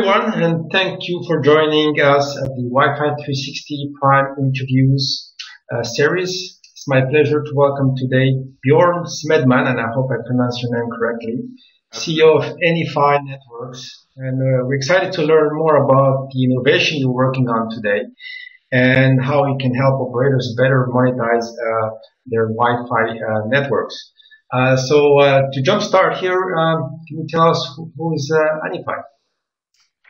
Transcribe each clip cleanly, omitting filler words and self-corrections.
everyone, and thank you for joining us at the Wi-Fi 360 Prime Interviews series. It's my pleasure to welcome today Bjorn Smedman, and I hope I pronounced your name correctly, CEO of Anyfi Networks. And we're excited to learn more about the innovation you're working on today and how it can help operators better monetize their Wi-Fi networks. To jumpstart here, can you tell us who is Anyfi?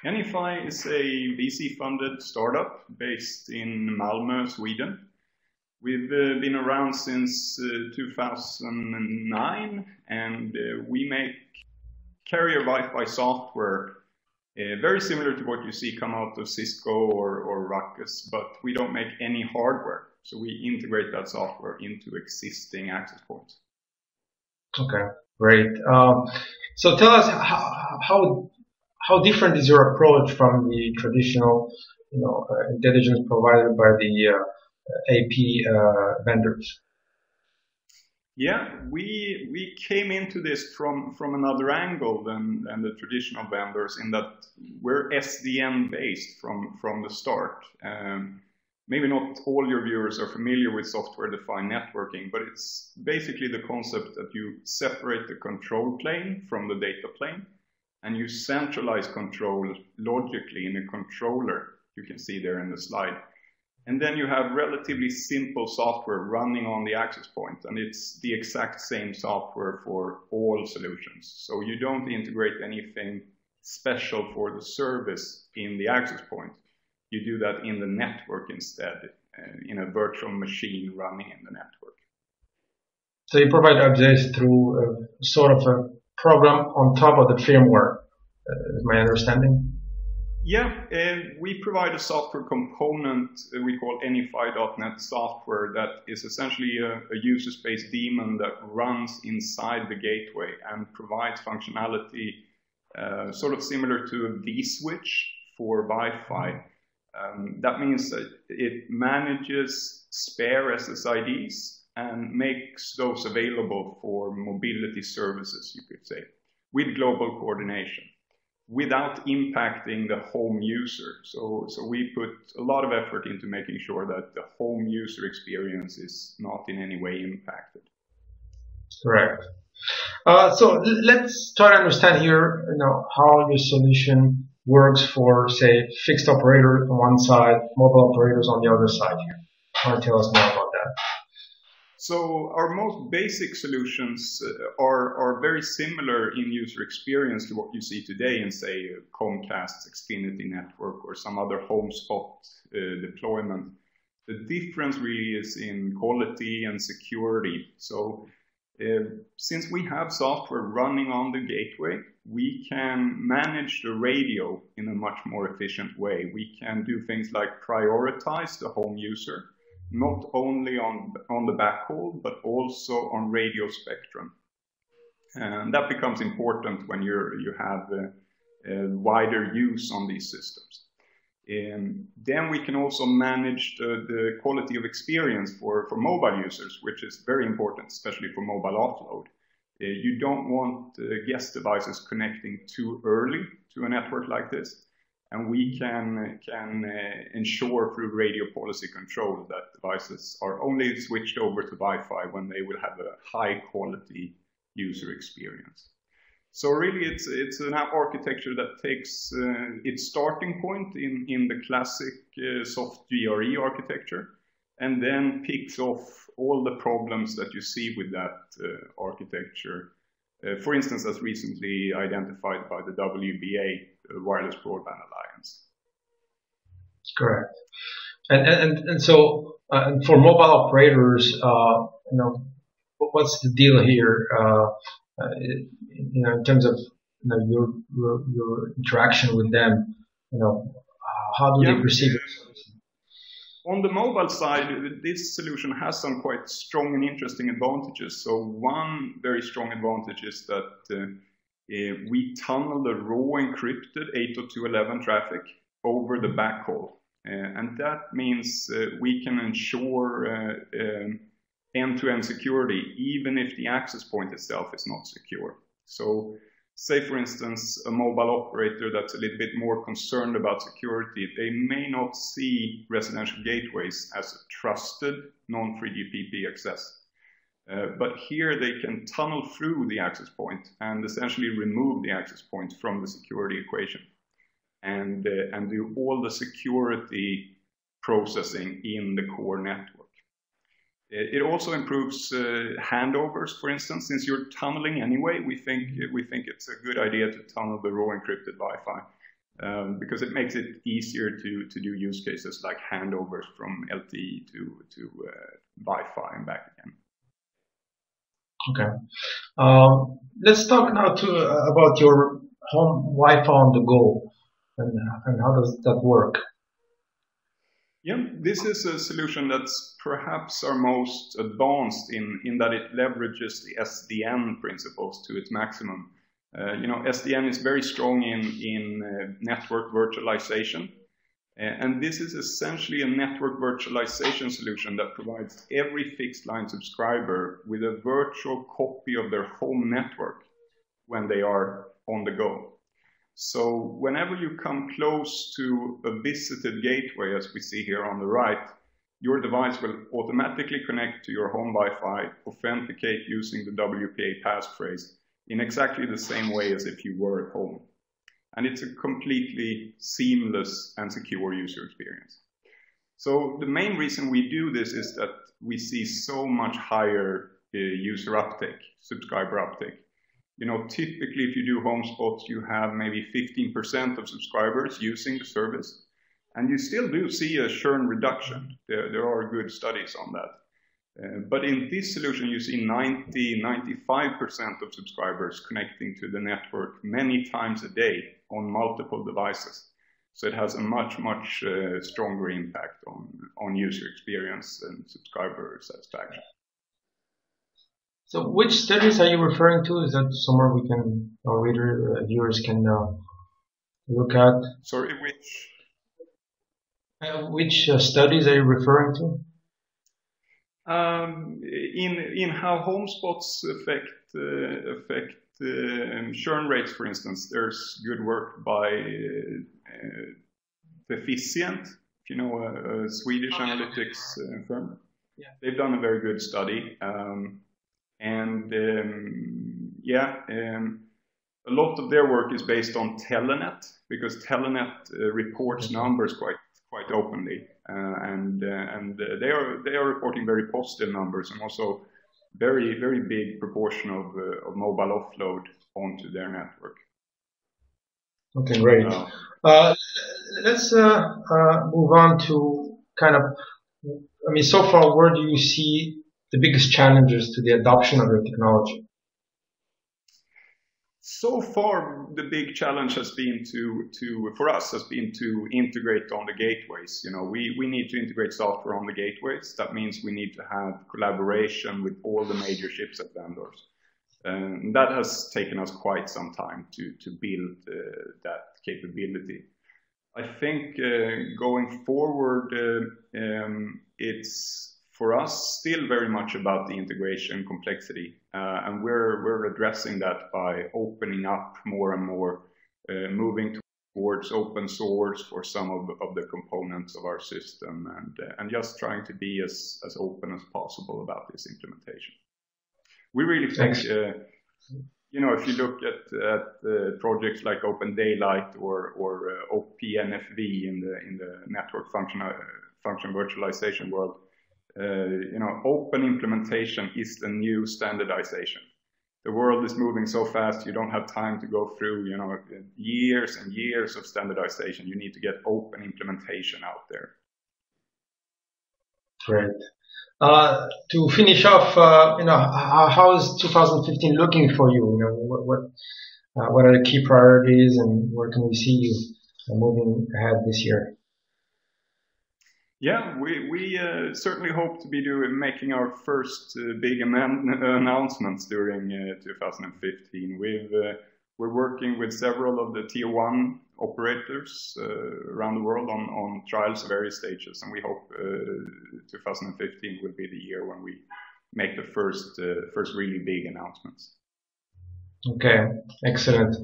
Anyfi is a VC-funded startup based in Malmö, Sweden. We've been around since 2009, and we make carrier Wi-Fi software very similar to what you see come out of Cisco or Ruckus, but we don't make any hardware. So we integrate that software into existing access points. Okay, great. So tell us how different is your approach from the traditional, intelligence provided by the AP vendors? Yeah, we came into this from another angle than the traditional vendors, in that we're SDN based from the start. Maybe not all your viewers are familiar with software-defined networking, but it's basically the concept that you separate the control plane from the data plane, and you centralize control logically in a controller, you can see there in the slide. And then you have relatively simple software running on the access point, and it's the exact same software for all solutions. So you don't integrate anything special for the service in the access point. You do that in the network instead, in a virtual machine running in the network. So you provide updates through sort of a program on top of the firmware, is my understanding? Yeah, we provide a software component we call Anyfi.net software that is essentially a user space daemon that runs inside the gateway and provides functionality sort of similar to a vSwitch for Wi-Fi. That means that it manages spare SSIDs and makes those available for mobility services, you could say, with global coordination, without impacting the home user. So we put a lot of effort into making sure that the home user experience is not in any way impacted. Correct. So let's try to understand here, how your solution works for, say, fixed operator on one side, mobile operators on the other side here. Want to tell us more about that? So our most basic solutions are very similar in user experience to what you see today in, say, Comcast's Xfinity network or some other home spot deployment. The difference really is in quality and security. So since we have software running on the gateway, we can manage the radio in a much more efficient way. We can do things like prioritize the home user, not only on the backhaul, but also on radio spectrum. And that becomes important when you have wider use on these systems. Then we can also manage the quality of experience for mobile users, which is very important, especially for mobile offload. You don't want guest devices connecting too early to a network like this. And we can ensure through radio policy control that devices are only switched over to Wi-Fi when they will have a high quality user experience. So really it's an architecture that takes its starting point in the classic soft GRE architecture, and then picks off all the problems that you see with that architecture. For instance, as recently identified by the WBA, the Wireless Broadband Alliance. Correct. And so for mobile operators, what's the deal here? In terms of your interaction with them, how do they perceive it? On the mobile side, this solution has some quite strong and interesting advantages. So one very strong advantage is that we tunnel the raw encrypted 802.11 traffic over the backhaul. And that means we can ensure end-to-end security, even if the access point itself is not secure. So say, for instance, a mobile operator that's a little bit more concerned about security, they may not see residential gateways as a trusted non-3GPP access. But here they can tunnel through the access point and essentially remove the access point from the security equation and do all the security processing in the core network. It also improves handovers, for instance. Since you're tunneling anyway, we think it's a good idea to tunnel the raw encrypted Wi-Fi because it makes it easier to do use cases like handovers from LTE to Wi-Fi and back again. Okay. Let's talk now about your home Wi-Fi on the go and how does that work? Yeah, this is a solution that's perhaps our most advanced in that it leverages the SDN principles to its maximum. SDN is very strong in network virtualization. And this is essentially a network virtualization solution that provides every fixed line subscriber with a virtual copy of their home network when they are on the go. So whenever you come close to a visited gateway, as we see here on the right, your device will automatically connect to your home Wi-Fi, authenticate using the WPA passphrase in exactly the same way as if you were at home. And it's a completely seamless and secure user experience. So the main reason we do this is that we see so much higher user uptake, subscriber uptake. Typically if you do HomeSpots, you have maybe 15% of subscribers using the service, and you still do see a churn reduction. There are good studies on that. But in this solution, you see 95% of subscribers connecting to the network many times a day on multiple devices. So it has a much stronger impact on user experience and subscriber satisfaction. So which studies are you referring to? Is that somewhere our viewers can look at? Sorry, which studies are you referring to? In how HomeSpots affect churn rates, for instance, there's good work by Efficient, if you know, a Swedish analytics firm. Yeah. They've done a very good study. A lot of their work is based on Telenet, because Telenet reports numbers quite openly, and they are reporting very positive numbers, and also very big proportion of mobile offload onto their network. Okay, great. Let's move on to so far, where do you see the biggest challenges to the adoption of your technology? So far, the big challenge has been for us has been to integrate on the gateways. We need to integrate software on the gateways. That means we need to have collaboration with all the major chipset vendors. And that has taken us quite some time to build that capability. I think going forward, it's for us still very much about the integration complexity, and we're addressing that by opening up more and more, moving towards open source for some of the components of our system, and just trying to be as open as possible about this implementation. We really think, if you look at projects like Open Daylight or OPNFV in the network function virtualization world, open implementation is the new standardization. The world is moving so fast, you don't have time to go through, years and years of standardization. You need to get open implementation out there. Great. To finish off, how is 2015 looking for you? What are the key priorities, and where can we see you moving ahead this year? Yeah, we certainly hope to be making our first big announcements during 2015. We're working with several of the tier 1 operators around the world on trials of various stages, and we hope 2015 will be the year when we make the first really big announcements. Okay, excellent.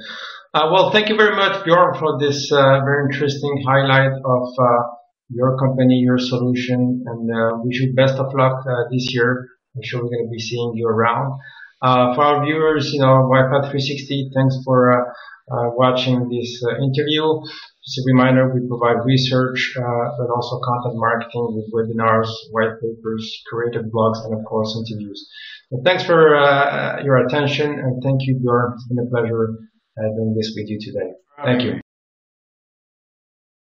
Well, thank you very much, Bjorn, for this very interesting highlight of your company, your solution, and wish you best of luck this year. I'm sure we're going to be seeing you around. For our viewers, Wi-Fi 360, thanks for watching this interview. Just a reminder, we provide research, but also content marketing with webinars, white papers, creative blogs, and of course interviews. So thanks for your attention, and thank you, Bjorn. It's been a pleasure doing this with you today. Thank you.